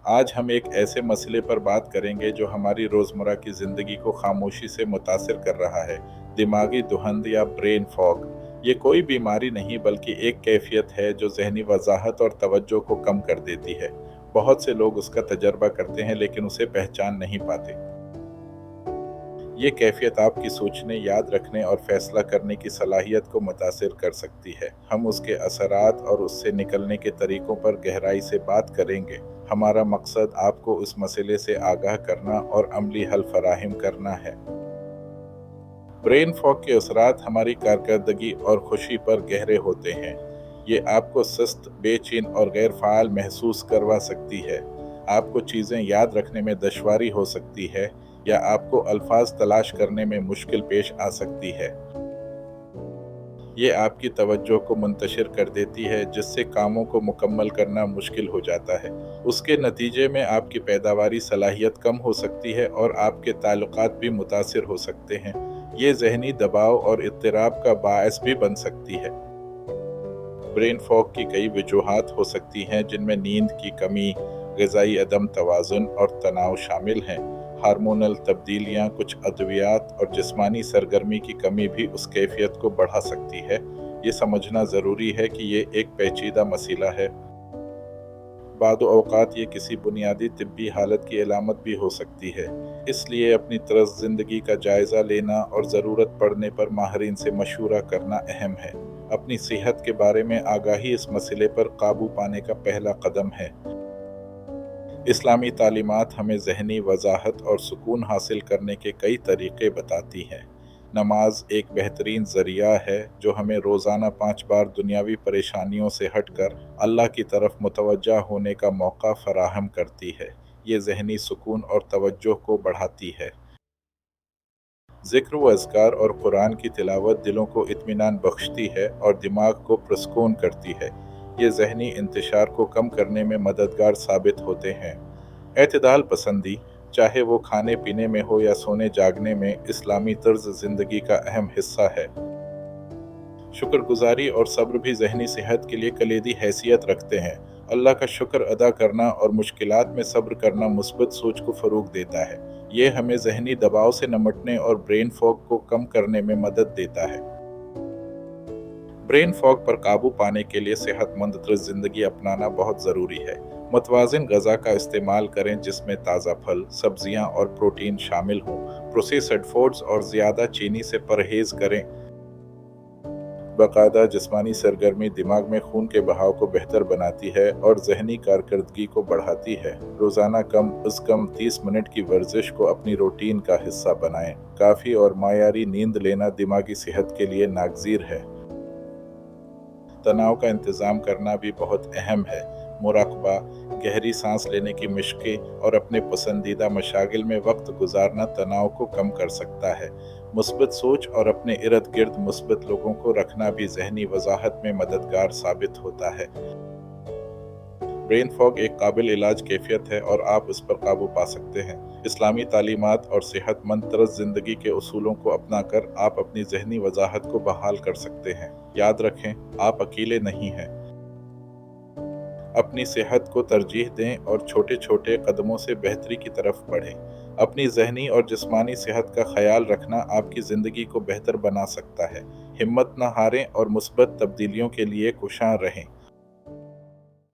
آج ہم ایک ایسے مسئلے پر بات کریں گے جو ہماری روزمرہ کی زندگی کو خاموشی سے متاثر کر رہا ہے: دماغی دھند یا برین فاگ۔ یہ کوئی بیماری نہیں بلکہ ایک کیفیت ہے جو ذہنی وضاحت اور توجہ کو کم کر دیتی ہے۔ بہت سے لوگ اس کا تجربہ کرتے ہیں لیکن اسے پہچان نہیں پاتے۔ یہ کیفیت آپ کی سوچنے، یاد رکھنے اور فیصلہ کرنے کی صلاحیت کو متاثر کر سکتی ہے۔ ہم اس کے اثرات اور اس سے نکلنے کے طریقوں پر گہرائی سے بات کریں گے۔ ہمارا مقصد آپ کو اس مسئلے سے آگاہ کرنا اور عملی حل فراہم کرنا ہے۔ برین فاگ کے اثرات ہماری کارکردگی اور خوشی پر گہرے ہوتے ہیں۔ یہ آپ کو سست، بے چین اور غیر فعال محسوس کروا سکتی ہے۔ آپ کو چیزیں یاد رکھنے میں دشواری ہو سکتی ہے یا آپ کو الفاظ تلاش کرنے میں مشکل پیش آ سکتی ہے۔ یہ آپ کی توجہ کو منتشر کر دیتی ہے جس سے کاموں کو مکمل کرنا مشکل ہو جاتا ہے۔ اس کے نتیجے میں آپ کی پیداواری صلاحیت کم ہو سکتی ہے اور آپ کے تعلقات بھی متاثر ہو سکتے ہیں۔ یہ ذہنی دباؤ اور اضطراب کا باعث بھی بن سکتی ہے۔ برین فاگ کی کئی وجوہات ہو سکتی ہیں جن میں نیند کی کمی، غذائی عدم توازن اور تناؤ شامل ہیں۔ ہارمونل تبدیلیاں، کچھ ادویات اور جسمانی سرگرمی کی کمی بھی اس کیفیت کو بڑھا سکتی ہے۔ یہ سمجھنا ضروری ہے کہ یہ ایک پیچیدہ مسئلہ ہے۔ بعض اوقات یہ کسی بنیادی طبی حالت کی علامت بھی ہو سکتی ہے۔ اس لیے اپنی طرز زندگی کا جائزہ لینا اور ضرورت پڑنے پر ماہرین سے مشورہ کرنا اہم ہے۔ اپنی صحت کے بارے میں آگاہی اس مسئلے پر قابو پانے کا پہلا قدم ہے۔ اسلامی تعلیمات ہمیں ذہنی وضاحت اور سکون حاصل کرنے کے کئی طریقے بتاتی ہیں۔ نماز ایک بہترین ذریعہ ہے جو ہمیں روزانہ 5 بار دنیاوی پریشانیوں سے ہٹ کر اللہ کی طرف متوجہ ہونے کا موقع فراہم کرتی ہے۔ یہ ذہنی سکون اور توجہ کو بڑھاتی ہے۔ ذکر و اذکار اور قرآن کی تلاوت دلوں کو اطمینان بخشتی ہے اور دماغ کو پرسکون کرتی ہے۔ یہ ذہنی انتشار کو کم کرنے میں مددگار ثابت ہوتے ہیں۔ اعتدال پسندی، چاہے وہ کھانے پینے میں ہو یا سونے جاگنے میں، اسلامی طرز زندگی کا اہم حصہ ہے۔ شکر گزاری اور صبر بھی ذہنی صحت کے لیے کلیدی حیثیت رکھتے ہیں۔ اللہ کا شکر ادا کرنا اور مشکلات میں صبر کرنا مثبت سوچ کو فروغ دیتا ہے۔ یہ ہمیں ذہنی دباؤ سے نمٹنے اور برین فاگ کو کم کرنے میں مدد دیتا ہے۔ برین فاگ پر قابو پانے کے لیے صحت مند طرز زندگی اپنانا بہت ضروری ہے۔ متوازن غذا کا استعمال کریں جس میں تازہ پھل، سبزیاں اور پروٹین شامل ہوں۔ پروسیسڈ فوڈز اور زیادہ چینی سے پرہیز کریں۔ باقاعدہ جسمانی سرگرمی دماغ میں خون کے بہاؤ کو بہتر بناتی ہے اور ذہنی کارکردگی کو بڑھاتی ہے۔ روزانہ کم از کم 30 منٹ کی ورزش کو اپنی روٹین کا حصہ بنائیں۔ کافی اور معیاری نیند لینا دماغی صحت کے لیے ناگزیر ہے۔ تناؤ کا انتظام کرنا بھی بہت اہم ہے۔ مراقبہ، گہری سانس لینے کی مشقیں اور اپنے پسندیدہ مشاغل میں وقت گزارنا تناؤ کو کم کر سکتا ہے۔ مثبت سوچ اور اپنے ارد گرد مثبت لوگوں کو رکھنا بھی ذہنی وضاحت میں مددگار ثابت ہوتا ہے۔ برین فاگ ایک قابل علاج کیفیت ہے اور آپ اس پر قابو پا سکتے ہیں۔ اسلامی تعلیمات اور صحت مند طرز زندگی کے اصولوں کو اپنا کر آپ اپنی ذہنی وضاحت کو بحال کر سکتے ہیں۔ یاد رکھیں، آپ اکیلے نہیں ہیں۔ اپنی صحت کو ترجیح دیں اور چھوٹے چھوٹے قدموں سے بہتری کی طرف بڑھیں۔ اپنی ذہنی اور جسمانی صحت کا خیال رکھنا آپ کی زندگی کو بہتر بنا سکتا ہے۔ ہمت نہ ہاریں اور مثبت تبدیلیوں کے لیے کوشاں رہیں۔